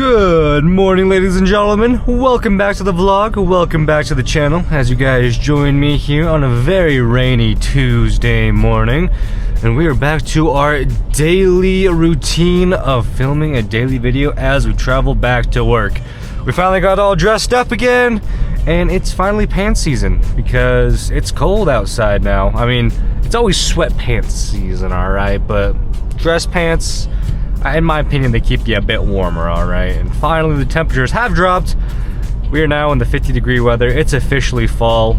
Good morning, ladies and gentlemen. Welcome back to the vlog. Welcome back to the channel as you guys join me here on a very rainy Tuesday morning. And we are back to our daily routine of filming a daily video as we travel back to work. We finally got all dressed up again, and it's finally pants season because it's cold outside now. I mean, it's always sweatpants season, alright, but dress pants, in my opinion, they keep you a bit warmer, alright? And finally, the temperatures have dropped. We are now in the 50-degree weather. It's officially fall.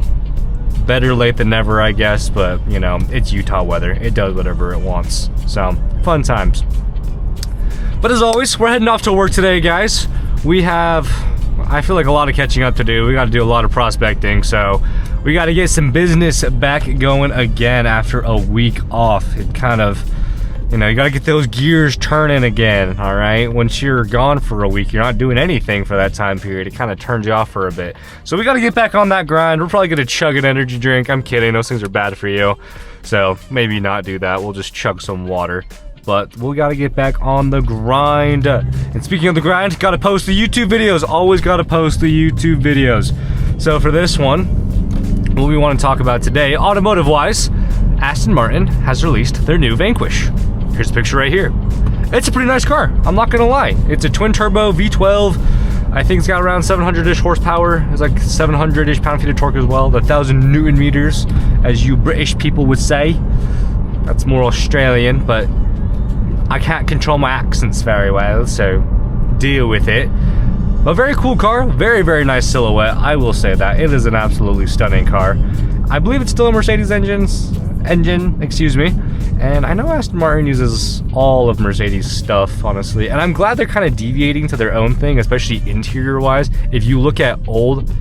Better late than never, I guess, but, you know, it's Utah weather. It does whatever it wants. So, fun times. But as always, we're heading off to work today, guys. We have, I feel like, a lot of catching up to do. We got to do a lot of prospecting, so we got to get some business back going again after a week off. It kind of, you know, you got to get those gears turning again, all right? Once you're gone for a week, you're not doing anything for that time period. It kind of turns you off for a bit. So we got to get back on that grind. We're probably going to chug an energy drink. I'm kidding. Those things are bad for you. So maybe not do that. We'll just chug some water. But we got to get back on the grind. And speaking of the grind, got to post the YouTube videos. Always got to post the YouTube videos. So for this one, what we want to talk about today, automotive-wise, Aston Martin has released their new Vanquish. Here's a picture right here. It's a pretty nice car, I'm not gonna lie. It's a twin-turbo V12. I think it's got around 700-ish horsepower. It's like 700-ish pound-feet of torque as well. 1,000 Newton meters, as you British people would say. That's more Australian, but I can't control my accents very well, so deal with it. A very cool car, very, very nice silhouette. I will say that. It is an absolutely stunning car. I believe it's still a Mercedes engine, excuse me. And I know Aston Martin uses all of Mercedes stuff, honestly. And I'm glad they're kind of deviating to their own thing, especially interior-wise. If you look at old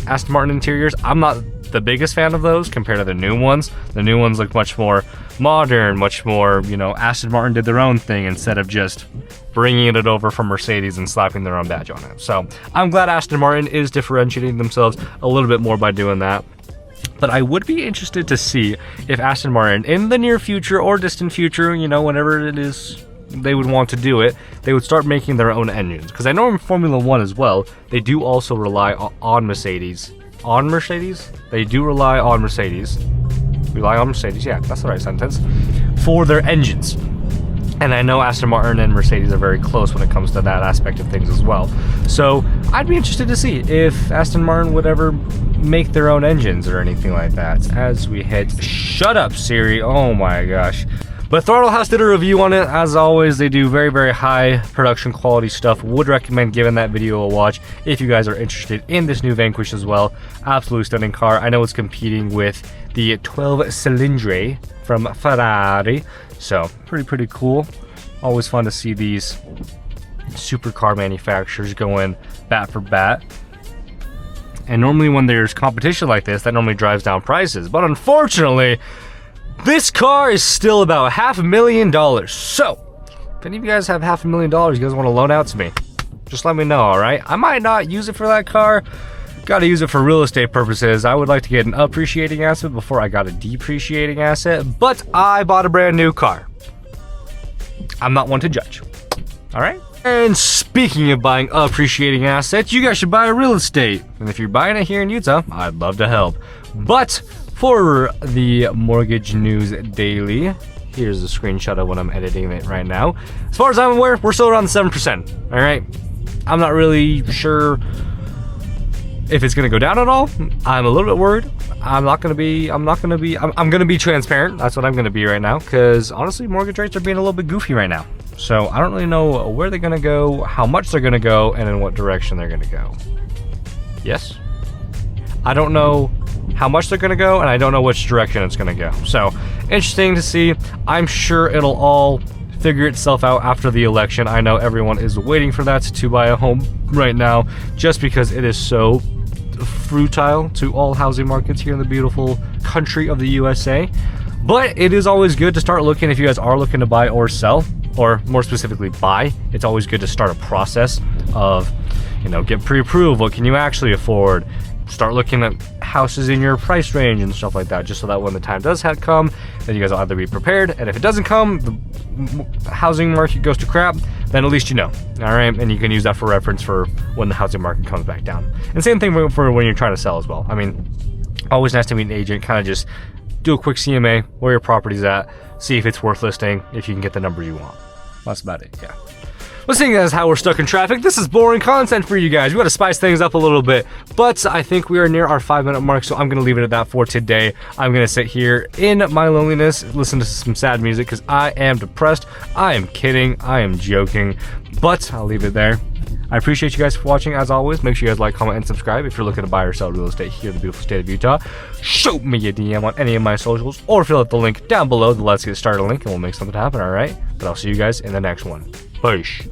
Aston Martin interiors, I'm not the biggest fan of those compared to the new ones. The new ones look much more modern, much more, you know, Aston Martin did their own thing instead of just bringing it over from Mercedes and slapping their own badge on it. So I'm glad Aston Martin is differentiating themselves a little bit more by doing that. But I would be interested to see if Aston Martin, in the near future or distant future, you know, whenever it is they would want to do it, they would start making their own engines. Because I know in Formula 1 as well, they do also rely on Mercedes. On Mercedes? They do rely on Mercedes. Rely on Mercedes, yeah, that's the right sentence. For their engines. And I know Aston Martin and Mercedes are very close when it comes to that aspect of things as well. So I'd be interested to see if Aston Martin would ever make their own engines or anything like that. As we head, shut up Siri, oh my gosh. But Throttle House did a review on it. As always, they do very, very high production quality stuff. Would recommend giving that video a watch if you guys are interested in this new Vanquish as well. Absolutely stunning car. I know it's competing with the 12 Cilindri from Ferrari. So, pretty cool. Always fun to see these supercar manufacturers going bat for bat. And normally when there's competition like this, that normally drives down prices. But unfortunately, this car is still about $500,000. So, if any of you guys have $500,000 you guys want to loan out to me, just let me know, alright? I might not use it for that car. Gotta use it for real estate purposes. I would like to get an appreciating asset before I got a depreciating asset, but I bought a brand new car. I'm not one to judge. Alright? And speaking of buying appreciating assets, you guys should buy a real estate. And if you're buying it here in Utah, I'd love to help. But for the Mortgage News Daily, here's a screenshot of when I'm editing it right now. As far as I'm aware, we're still around the 7%. Alright? I'm not really sure if it's gonna go down at all. I'm a little bit worried. I'm gonna be transparent. That's what I'm gonna be right now, because honestly, mortgage rates are being a little bit goofy right now. So I don't really know where they're gonna go, how much they're gonna go, and in what direction they're gonna go. Yes? I don't know how much they're gonna go, and I don't know which direction it's gonna go. So interesting to see. I'm sure it'll all figure itself out after the election. I know everyone is waiting for that to buy a home right now, just because it is so futile to all housing markets here in the beautiful country of the USA. But it is always good to start looking if you guys are looking to buy or sell, or more specifically buy. It's always good to start a process of, you know, get pre-approved. What can you actually afford? Start looking at houses in your price range and stuff like that, just so that when the time does come, then you guys will either be prepared, and if it doesn't come, the housing market goes to crap, then at least you know, all right? And you can use that for reference for when the housing market comes back down. And same thing for when you're trying to sell as well. I mean, always nice to meet an agent, kind of just do a quick CMA, where your property's at, see if it's worth listing, if you can get the number you want. That's about it, yeah. Well, seeing as how we're stuck in traffic, this is boring content for you guys. We gotta spice things up a little bit. But I think we are near our 5-minute mark, so I'm gonna leave it at that for today. I'm gonna sit here in my loneliness, listen to some sad music, because I am depressed. I am kidding, I am joking, but I'll leave it there. I appreciate you guys for watching, as always. Make sure you guys like, comment, and subscribe if you're looking to buy or sell real estate here in the beautiful state of Utah. Shoot me a DM on any of my socials, or fill out the link down below, the Let's Get Started link, and we'll make something happen, alright? But I'll see you guys in the next one. Peace.